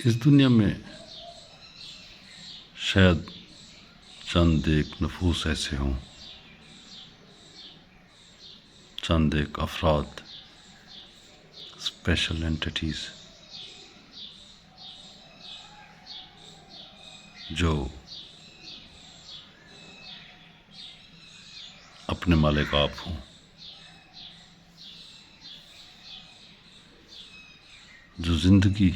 اس دنیا میں شاید چند ایک نفوس ایسے ہوں، چند ایک افراد، اسپیشل اینٹیٹیز جو اپنے مالک آپ ہوں، جو زندگی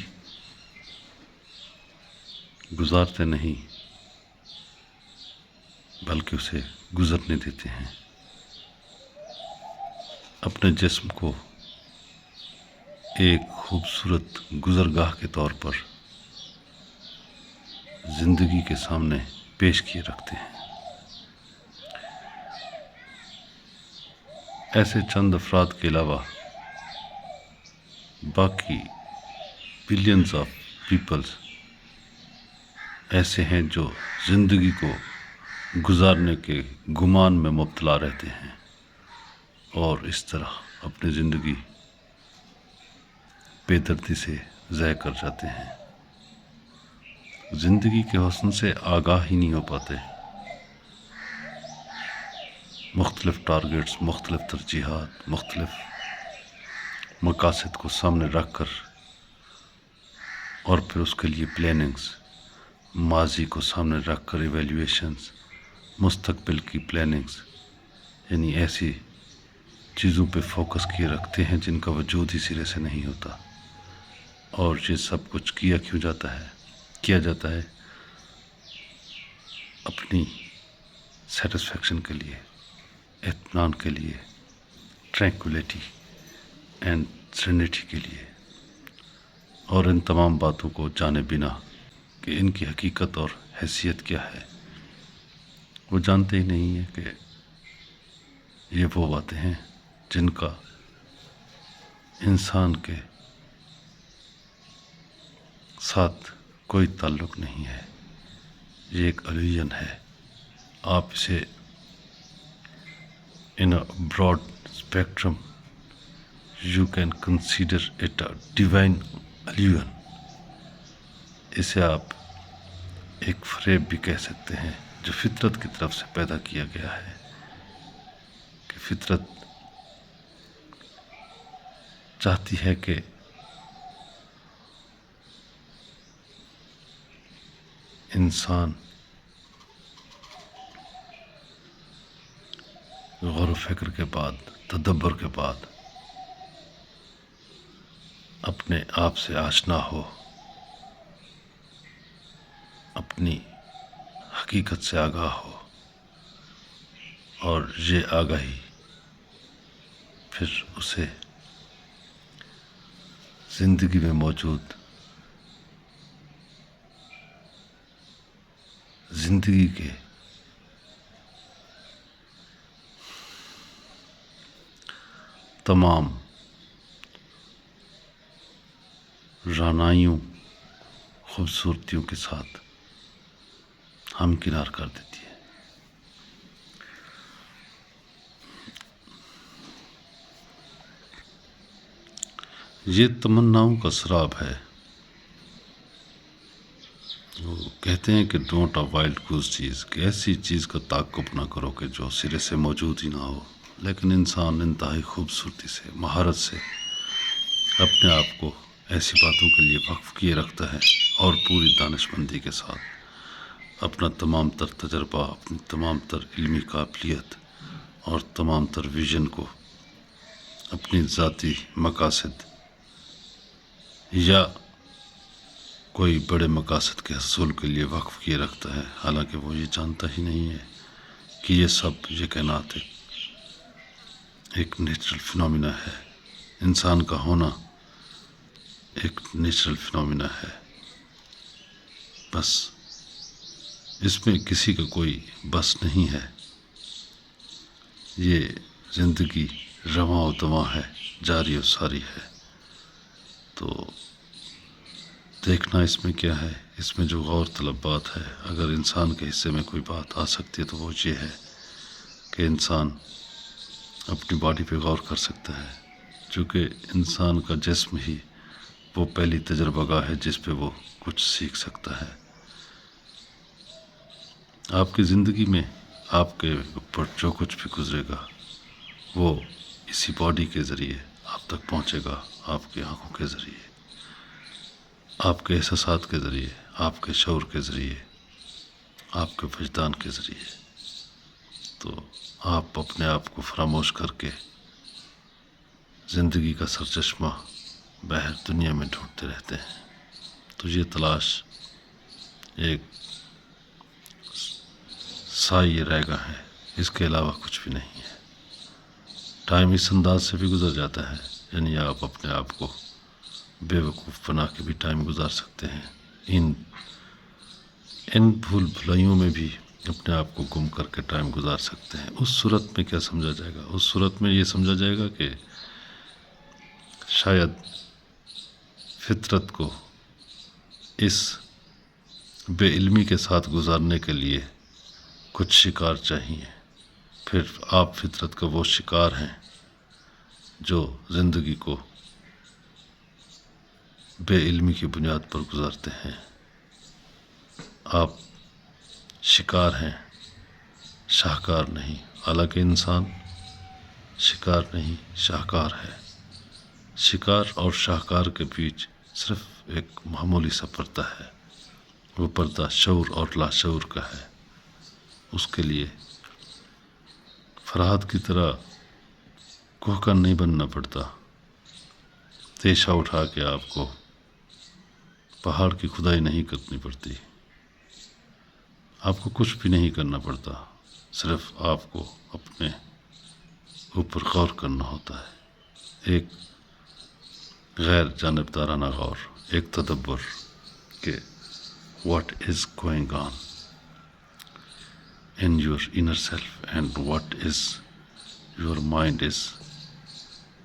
گزارتے نہیں بلکہ اسے گزرنے دیتے ہیں، اپنے جسم کو ایک خوبصورت گزرگاہ کے طور پر زندگی کے سامنے پیش کیے رکھتے ہیں۔ ایسے چند افراد کے علاوہ باقی بلینز آف پیپلز ایسے ہیں جو زندگی کو گزارنے کے گمان میں مبتلا رہتے ہیں اور اس طرح اپنی زندگی بے دردی سے ضائع کر جاتے ہیں، زندگی کے حسن سے آگاہ ہی نہیں ہو پاتے، مختلف ٹارگیٹس، مختلف ترجیحات، مختلف مقاصد کو سامنے رکھ کر اور پھر اس کے لیے پلاننگز، ماضی کو سامنے رکھ کر ایویلیویشنز، مستقبل کی پلاننگز، یعنی ایسی چیزوں پہ فوکس کیے رکھتے ہیں جن کا وجود ہی سرے سے نہیں ہوتا، اور یہ سب کچھ کیا جاتا ہے اپنی سیٹسفیکشن کے لیے، اطمینان کے لیے، ٹرینکولیٹی اینڈ سرینٹی کے لیے، اور ان تمام باتوں کو جانے بنا کہ ان کی حقیقت اور حیثیت کیا ہے، وہ جانتے ہی نہیں ہیں کہ یہ وہ باتیں ہیں جن کا انسان کے ساتھ کوئی تعلق نہیں ہے، یہ ایک الوژن ہے۔ آپ اسے in a broad spectrum you can consider it a divine illusion، اسے آپ ایک فریب بھی کہہ سکتے ہیں جو فطرت کی طرف سے پیدا کیا گیا ہے، کہ فطرت چاہتی ہے کہ انسان غور و فکر کے بعد، تدبر کے بعد اپنے آپ سے آشنا ہو، اپنی حقیقت سے آگاہ ہو، اور یہ آگاہی پھر اسے زندگی میں موجود زندگی کے تمام رعنائیوں، خوبصورتیوں کے ساتھ ہمکنار کر دیتی ہے۔ یہ تمناؤں کا سراب ہے۔ وہ کہتے ہیں کہ ڈونٹ اوائلڈ گوز چیز، کہ ایسی چیز کا تعاقب نہ کرو کہ جو سرے سے موجود ہی نہ ہو، لیکن انسان انتہائی خوبصورتی سے، مہارت سے اپنے آپ کو ایسی باتوں کے لیے وقف کیے رکھتا ہے، اور پوری دانش مندی کے ساتھ اپنا تمام تر تجربہ، اپنی تمام تر علمی قابلیت اور تمام تر ویژن کو اپنی ذاتی مقاصد یا کوئی بڑے مقاصد کے حصول کے لیے وقف کیے رکھتا ہے، حالانکہ وہ یہ جانتا ہی نہیں ہے کہ یہ سب، یہ کائنات ایک نیچرل فنومینا ہے، انسان کا ہونا ایک نیچرل فنومینا ہے، بس اس میں کسی کا کوئی بس نہیں ہے، یہ زندگی رواں و دواں ہے، جاری و ساری ہے۔ تو دیکھنا اس میں کیا ہے، اس میں جو غور طلب بات ہے، اگر انسان کے حصے میں کوئی بات آ سکتی ہے تو وہ یہ ہے کہ انسان اپنی باڈی پہ غور کر سکتا ہے، چونکہ انسان کا جسم ہی وہ پہلی تجربہ گاہ ہے جس پہ وہ کچھ سیکھ سکتا ہے۔ آپ کی زندگی میں آپ کے اوپر جو کچھ بھی گزرے گا وہ اسی باڈی کے ذریعے آپ تک پہنچے گا، آپ کی آنکھوں کے ذریعے، آپ کے احساسات کے ذریعے، آپ کے شعور کے ذریعے، آپ کے وجدان کے ذریعے۔ تو آپ اپنے آپ کو فراموش کر کے زندگی کا سرچشمہ باہر دنیا میں ڈھونڈتے رہتے ہیں۔ تو یہ تلاش ایک سایہ رہ گا ہے، اس کے علاوہ کچھ بھی نہیں ہے۔ ٹائم اس انداز سے بھی گزر جاتا ہے، یعنی آپ اپنے آپ کو بے وقوف بنا کے بھی ٹائم گزار سکتے ہیں، ان بھول بھلائیوں میں بھی اپنے آپ کو گم کر کے ٹائم گزار سکتے ہیں۔ اس صورت میں کیا سمجھا جائے گا؟ اس صورت میں یہ سمجھا جائے گا کہ شاید فطرت کو اس بے علمی کے ساتھ گزارنے کے لیے کچھ شکار چاہیے، پھر آپ فطرت کا وہ شکار ہیں جو زندگی کو بے علمی کی بنیاد پر گزارتے ہیں۔ آپ شکار ہیں، شاہکار نہیں۔ حالانکہ انسان شکار نہیں، شاہکار ہے۔ شکار اور شاہکار کے بیچ صرف ایک معمولی سا پردہ ہے، وہ پردہ شعور اور لاشعور کا ہے۔ اس کے لیے فرہاد کی طرح کوہکن نہیں بننا پڑتا، تیشہ اٹھا کے آپ کو پہاڑ کی کھدائی نہیں کرنی پڑتی، آپ کو کچھ بھی نہیں کرنا پڑتا، صرف آپ کو اپنے اوپر غور کرنا ہوتا ہے، ایک غیر جانبدارانہ غور، ایک تدبر کہ what is going on in your inner self and what is your mind is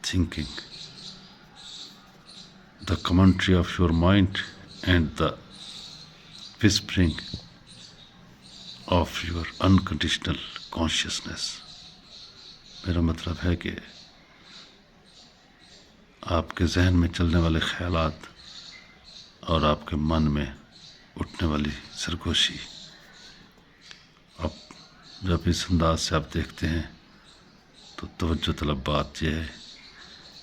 thinking. The commentary of your mind and the whispering of your unconditional consciousness. میرا مطلب ہے کہ آپ کے ذہن میں چلنے والے خیالات اور آپ کے من میں اٹھنے والی سرگوشی، اب جب اس انداز سے آپ دیکھتے ہیں تو توجہ طلب بات یہ ہے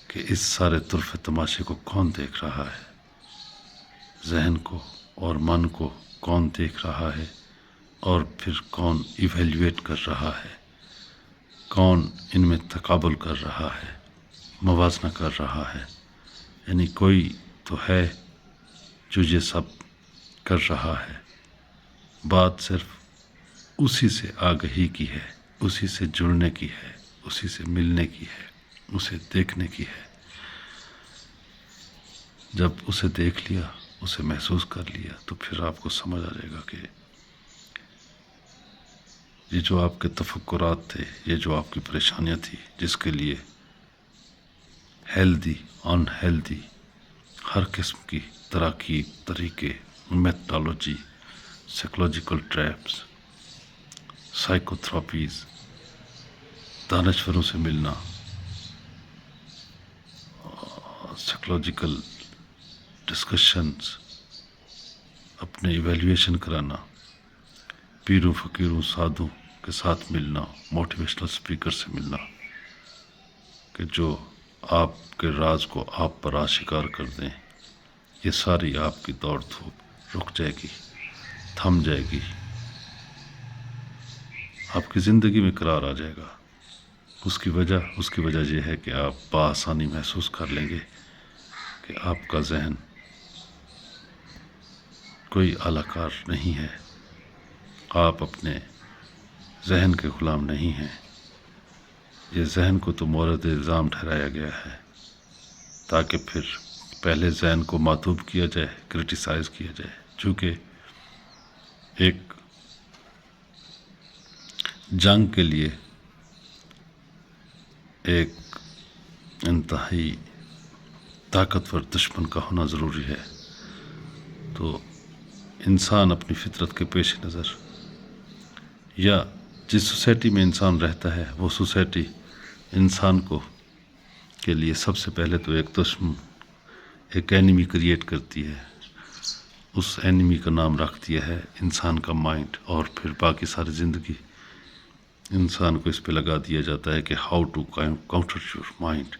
کہ اس سارے طرف تماشے کو کون دیکھ رہا ہے؟ ذہن کو اور من کو کون دیکھ رہا ہے، اور پھر کون ایویلیویٹ کر رہا ہے، کون ان میں تقابل کر رہا ہے، موازنہ کر رہا ہے؟ یعنی کوئی تو ہے جو یہ سب کر رہا ہے۔ بات صرف اسی سے آگہی کی ہے، اسی سے جڑنے کی ہے، اسی سے ملنے کی ہے، اسے دیکھنے کی ہے۔ جب اسے دیکھ لیا، اسے محسوس کر لیا، تو پھر آپ کو سمجھ آ جائے گا کہ یہ جو آپ کے تفکرات تھے، یہ جو آپ کی پریشانیاں تھی، جس کے لیے ہیلدی ان ہیلدی ہر قسم کی تراکیب، طریقے، methodology, psychological traps, psycho therapies, دانشوروں سے ملنا، سائیکولوجیکل ڈسکشنز، اپنے ایویلیویشن کرانا، پیروں فقیروں سادھوں کے ساتھ ملنا، موٹیویشنل اسپیکر سے ملنا، کہ جو آپ کے راز کو آپ پر آشکار کر دیں، یہ ساری آپ کی دوڑ دھوپ رک جائے گی، تھم جائے گی، آپ کی زندگی میں قرار آ جائے گا۔ اس کی وجہ یہ ہے کہ آپ بآسانی محسوس کر لیں گے کہ آپ کا ذہن کوئی اعلی کار نہیں ہے، آپ اپنے ذہن کے غلام نہیں ہیں۔ یہ ذہن کو تو مورد الزام ٹھہرایا گیا ہے تاکہ پھر پہلے ذہن کو معطوب کیا جائے، کرٹیسائز کیا جائے، چونکہ ایک جنگ کے لیے ایک انتہائی طاقتور دشمن کا ہونا ضروری ہے۔ تو انسان اپنی فطرت کے پیش نظر، یا جس سوسائٹی میں انسان رہتا ہے، وہ سوسائٹی انسان کو کے لیے سب سے پہلے تو ایک دشمن، ایک اینیمی کریٹ کرتی ہے، اس اینیمی کا نام رکھ دیا ہے انسان کا مائنڈ، اور پھر باقی ساری زندگی انسان کو اس پہ لگا دیا جاتا ہے کہ how to counter your mind,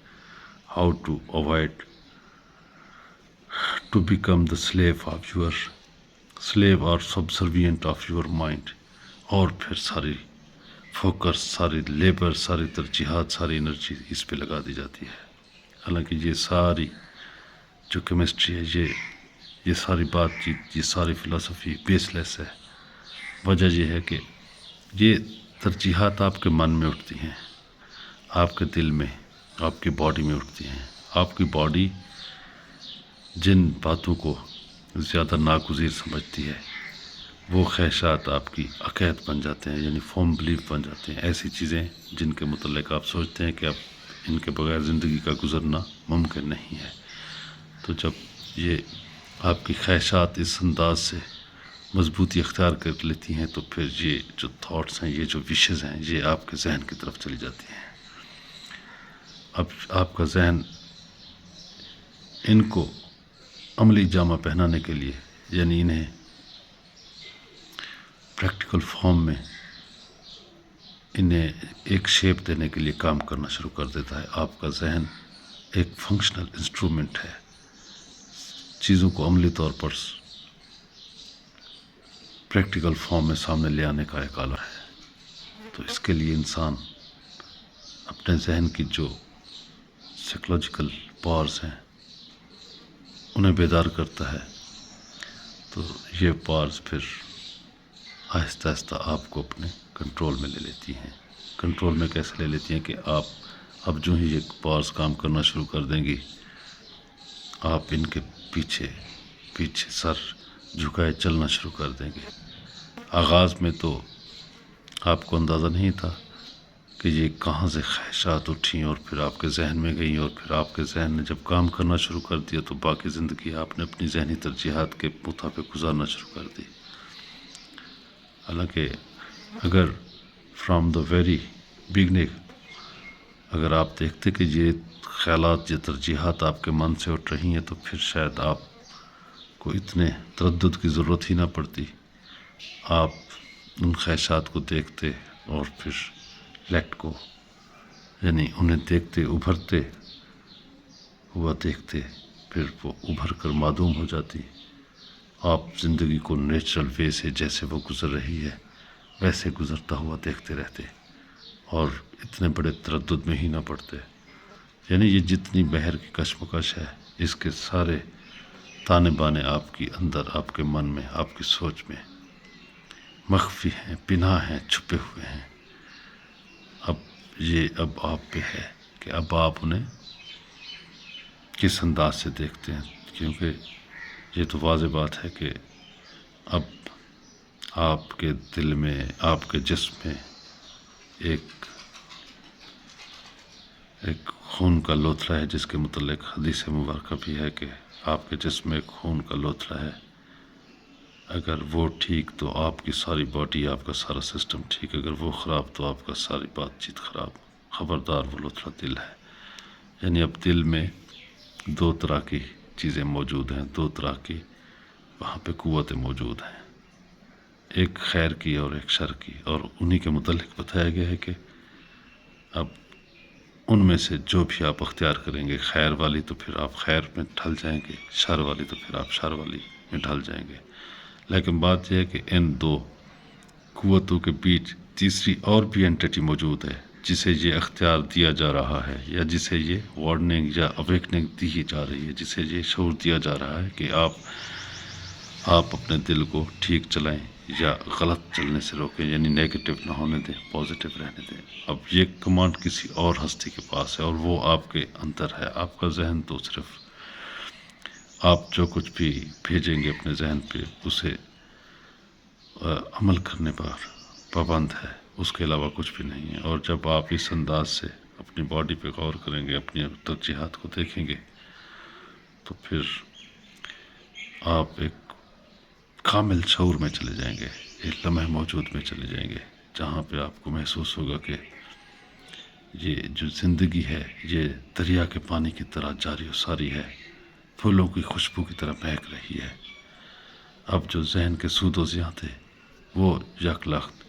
how to avoid to become the slave اور سبسروینٹ آف یور مائنڈ، اور پھر ساری فوکس، ساری لیبر، ساری ترجیحات، ساری انرجی اس پہ لگا دی جاتی ہے۔ حالانکہ یہ ساری جو کیمسٹری ہے، یہ ساری بات چیت، یہ ساری فلسفی بیس لیس ہے۔ وجہ یہ ہے کہ یہ ترجیحات آپ کے من میں اٹھتی ہیں، آپ کے دل میں، آپ کی باڈی میں اٹھتی ہیں۔ آپ کی باڈی جن باتوں کو زیادہ ناگزیر سمجھتی ہے، وہ خواہشات آپ کی عقائد بن جاتے ہیں، یعنی فارم بلیف بن جاتے ہیں۔ ایسی چیزیں جن کے متعلق آپ سوچتے ہیں کہ اب ان کے بغیر زندگی کا گزرنا ممکن نہیں ہے۔ تو جب یہ آپ کی خواہشات اس انداز سے مضبوطی اختیار کر لیتی ہیں، تو پھر یہ جو تھاٹس ہیں، یہ جو وشز ہیں، یہ آپ کے ذہن کی طرف چلی جاتی ہیں۔ اب آپ کا ذہن ان کو عملی جامہ پہنانے کے لیے، یعنی انہیں پریکٹیکل فارم میں انہیں ایک شیپ دینے کے لیے کام کرنا شروع کر دیتا ہے۔ آپ کا ذہن ایک فنکشنل انسٹرومنٹ ہے، چیزوں کو عملی طور پر پریکٹیکل فارم میں سامنے لے آنے کا ایک آلہ ہے۔ تو اس کے لیے انسان اپنے ذہن کی جو سائیکولوجیکل پاورز ہیں انہیں بیدار کرتا ہے۔ تو یہ پاورز پھر آہستہ آہستہ آپ کو اپنے کنٹرول میں لے لیتی ہیں۔ کنٹرول میں کیسے لے لیتی ہیں کہ آپ اب جو ہی یہ پاورز کام کرنا شروع کر دیں گی، آپ ان کے پیچھے سر جھکائے چلنا شروع کر دیں گے۔ آغاز میں تو آپ کو اندازہ نہیں تھا کہ یہ کہاں سے خواہشات اٹھیں اور پھر آپ کے ذہن میں گئیں، اور پھر آپ کے ذہن نے جب کام کرنا شروع کر دیا تو باقی زندگی آپ نے اپنی ذہنی ترجیحات کے مطابق گزارنا شروع کر دی۔ حالانکہ اگر فرام دا ویری بگننگ اگر آپ دیکھتے کہ یہ خیالات، یہ ترجیحات آپ کے من سے اٹھ رہی ہیں، تو پھر شاید آپ کو اتنے تردد کی ضرورت ہی نہ پڑتی۔ آپ ان خواہشات کو دیکھتے اور پھر لیٹ کو، یعنی انہیں دیکھتے، ابھرتے ہوا دیکھتے، پھر وہ ابھر کر معدوم ہو جاتی۔ آپ زندگی کو نیچرل وے سے جیسے وہ گزر رہی ہے ویسے گزرتا ہوا دیکھتے رہتے، اور اتنے بڑے تردد میں ہی نہ پڑتے۔ یعنی یہ جتنی بحر کی کشمکش ہے، اس کے سارے تانے بانے آپ کی اندر، آپ کے من میں، آپ کی سوچ میں مخفی ہیں، پنہاں ہیں، چھپے ہوئے ہیں۔ اب آپ پہ ہے کہ اب آپ انہیں کس انداز سے دیکھتے ہیں، کیونکہ یہ تو واضح بات ہے کہ اب آپ کے دل میں، آپ کے جسم میں ایک خون کا لوتھڑا ہے، جس کے متعلق حدیث مبارکہ بھی ہے کہ آپ کے جسم میں ایک خون کا لوتھڑا ہے۔ اگر وہ ٹھیک تو آپ کی ساری باڈی، آپ کا سارا سسٹم ٹھیک، اگر وہ خراب تو آپ کا ساری بات چیت خراب۔ خبردار، وہ لوتھڑا دل ہے۔ یعنی اب دل میں دو طرح کی چیزیں موجود ہیں، دو طرح کی وہاں پہ قوتیں موجود ہیں، ایک خیر کی اور ایک شر کی، اور انہی کے متعلق بتایا گیا ہے کہ اب ان میں سے جو بھی آپ اختیار کریں گے، خیر والی تو پھر آپ خیر میں ڈھل جائیں گے، شر والی تو پھر آپ شر والی میں ڈھل جائیں گے۔ لیکن بات یہ ہے کہ ان دو قوتوں کے بیچ تیسری اور بھی اینٹی موجود ہے، جسے یہ اختیار دیا جا رہا ہے، یا جسے یہ وارننگ یا اویکننگ دی جا رہی ہے، جسے یہ شعور دیا جا رہا ہے کہ آپ اپنے دل کو ٹھیک چلائیں یا غلط چلنے سے روکیں، یعنی نیگیٹو نہ ہونے دیں، پازیٹیو رہنے دیں۔ اب یہ کمانڈ کسی اور ہستی کے پاس ہے، اور وہ آپ کے اندر ہے۔ آپ کا ذہن تو صرف آپ جو کچھ بھی بھیجیں گے اپنے ذہن پہ، اسے عمل کرنے پر پابند ہے، اس کے علاوہ کچھ بھی نہیں ہے۔ اور جب آپ اس انداز سے اپنی باڈی پہ غور کریں گے، اپنی ترجیحات کو دیکھیں گے، تو پھر آپ ایک کامل شعور میں چلے جائیں گے، ایک لمحہ موجود میں چلے جائیں گے، جہاں پہ آپ کو محسوس ہوگا کہ یہ جو زندگی ہے، یہ دریا کے پانی کی طرح جاری و ساری ہے، پھولوں کی خوشبو کی طرح مہک رہی ہے۔ اب جو ذہن کے سود و زیاں تھے وہ یک لخت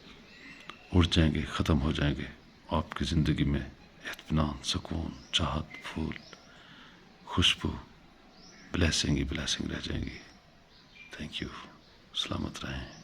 اڑ جائیں گے، ختم ہو جائیں گے. آپ کی زندگی میں اطمینان، سکون، چاہت، پھول، خوشبو، بلیسنگ ہی بلیسنگ رہ جائیں گی. Thank you. سلامت رہیں.